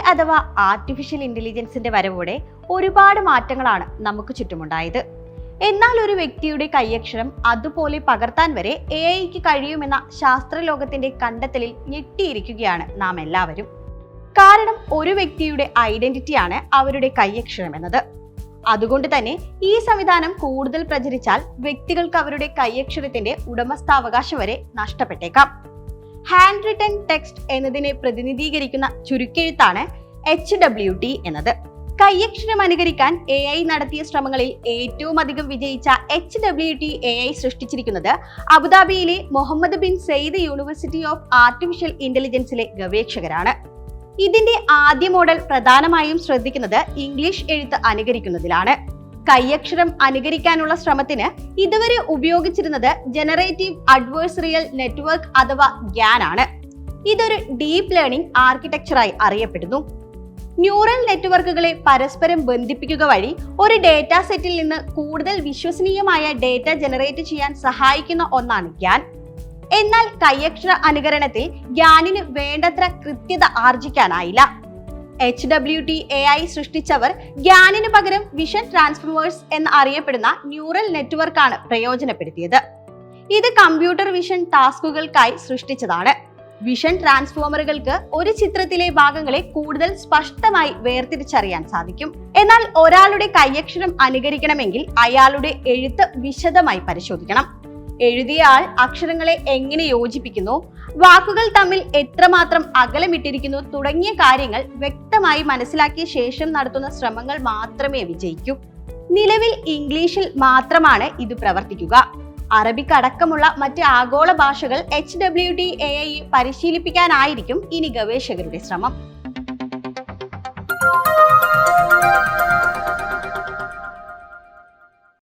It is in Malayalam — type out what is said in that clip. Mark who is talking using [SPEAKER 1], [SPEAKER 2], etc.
[SPEAKER 1] അഥവാ ആർട്ടിഫിഷ്യൽ ഇന്റലിജൻസിന്റെ വരവോടെ ഒരുപാട് മാറ്റങ്ങളാണ് നമുക്ക് ചുറ്റുമുണ്ടായത്. എന്നാൽ ഒരു വ്യക്തിയുടെ കൈയക്ഷരം അതുപോലെ പകർത്താൻ വരെ AI-ക്ക് കഴിയുമെന്ന ശാസ്ത്രലോകത്തിന്റെ കണ്ടെത്തലിൽ ഞെട്ടിയിരിക്കുകയാണ് നാം എല്ലാവരും. കാരണം ഒരു വ്യക്തിയുടെ ഐഡന്റിറ്റിയാണ് അവരുടെ കൈയക്ഷരം എന്നത്. അതുകൊണ്ട് തന്നെ ഈ സംവിധാനം കൂടുതൽ പ്രചരിച്ചാൽ വ്യക്തികൾക്ക് അവരുടെ കൈയക്ഷരത്തിന്റെ ഉടമസ്ഥാവകാശം വരെ നഷ്ടപ്പെട്ടേക്കാം. ഹാൻഡ് റിട്ടൺ ടെക്സ്റ്റ് എന്നതിനെ പ്രതിനിധീകരിക്കുന്ന ചുരുക്കെഴുത്താണ് HWT എന്നത്. കൈയക്ഷരം അനുകരിക്കാൻ AI നടത്തിയ ശ്രമങ്ങളിൽ ഏറ്റവും അധികം വിജയിച്ച HWT AI സൃഷ്ടിച്ചിരിക്കുന്നത് അബുദാബിയിലെ Mohamed bin Zayed university of artificial ഇന്റലിജൻസിലെ ഗവേഷകരാണ്. ഇതിന്റെ ആദ്യ മോഡൽ പ്രധാനമായും ശ്രദ്ധിക്കുന്നത് ഇംഗ്ലീഷ് എഴുത്ത് അനുകരിക്കുന്നതിലാണ്. കൈയക്ഷരം അനുകരിക്കാനുള്ള ശ്രമത്തിന് ഇതുവരെ ഉപയോഗിച്ചിരുന്നത് ജനറേറ്റീവ് അഡ്വേഴ്സറിയൽ നെറ്റ്വർക്ക് അഥവാ GAN ആണ്. ഇതൊരു ഡീപ് ലേണിംഗ് ആർക്കിടെക്ചറായി അറിയപ്പെടുന്നു. ന്യൂറൽ നെറ്റ്വർക്കുകളെ പരസ്പരം ബന്ധിപ്പിക്കുക വഴി ഒരു ഡേറ്റാ സെറ്റിൽ നിന്ന് കൂടുതൽ വിശ്വസനീയമായ ഡേറ്റ ജനറേറ്റ് ചെയ്യാൻ സഹായിക്കുന്ന ഒന്നാണ് GAN. എന്നാൽ കൈയക്ഷര അനുകരണത്തിൽ GANന് വേണ്ടത്ര കൃത്യത ആർജിക്കാനായില്ല. HWT AI സൃഷ്ടിച്ചവർ GANന് പകരം വിഷൻ ട്രാൻസ്ഫോമേഴ്സ് എന്ന് അറിയപ്പെടുന്ന ന്യൂറൽ നെറ്റ്വർക്കാണ് പ്രയോജനപ്പെടുത്തിയത്. ഇത് കമ്പ്യൂട്ടർ വിഷൻ ടാസ്കുകൾക്കായി സൃഷ്ടിച്ചതാണ്. വിഷൻ ട്രാൻസ്ഫോമറുകൾക്ക് ഒരു ചിത്രത്തിലെ ഭാഗങ്ങളെ കൂടുതൽ സ്പഷ്ടമായി വേർതിരിച്ചറിയാൻ സാധിക്കും. എന്നാൽ ഒരാളുടെ കൈയക്ഷരം അനുകരിക്കണമെങ്കിൽ അയാളുടെ എഴുത്ത് വിശദമായി പരിശോധിക്കണം. എഴുതിയ ആൾ അക്ഷരങ്ങളെ എങ്ങനെ യോജിപ്പിക്കുന്നു, വാക്കുകൾ തമ്മിൽ എത്രമാത്രം അകലമിട്ടിരിക്കുന്നു തുടങ്ങിയ കാര്യങ്ങൾ വ്യക്തമായി മനസ്സിലാക്കിയ ശേഷം നടത്തുന്ന ശ്രമങ്ങൾ മാത്രമേ വിജയിക്കൂ. നിലവിൽ ഇംഗ്ലീഷിൽ മാത്രമാണ് ഇത് പ്രവർത്തിക്കുക. അറബിക് അടക്കമുള്ള മറ്റ് ആഗോള ഭാഷകൾ HWT AI പരിശീലിപ്പിക്കാനായിരിക്കും ഇനി ഗവേഷകരുടെ ശ്രമം.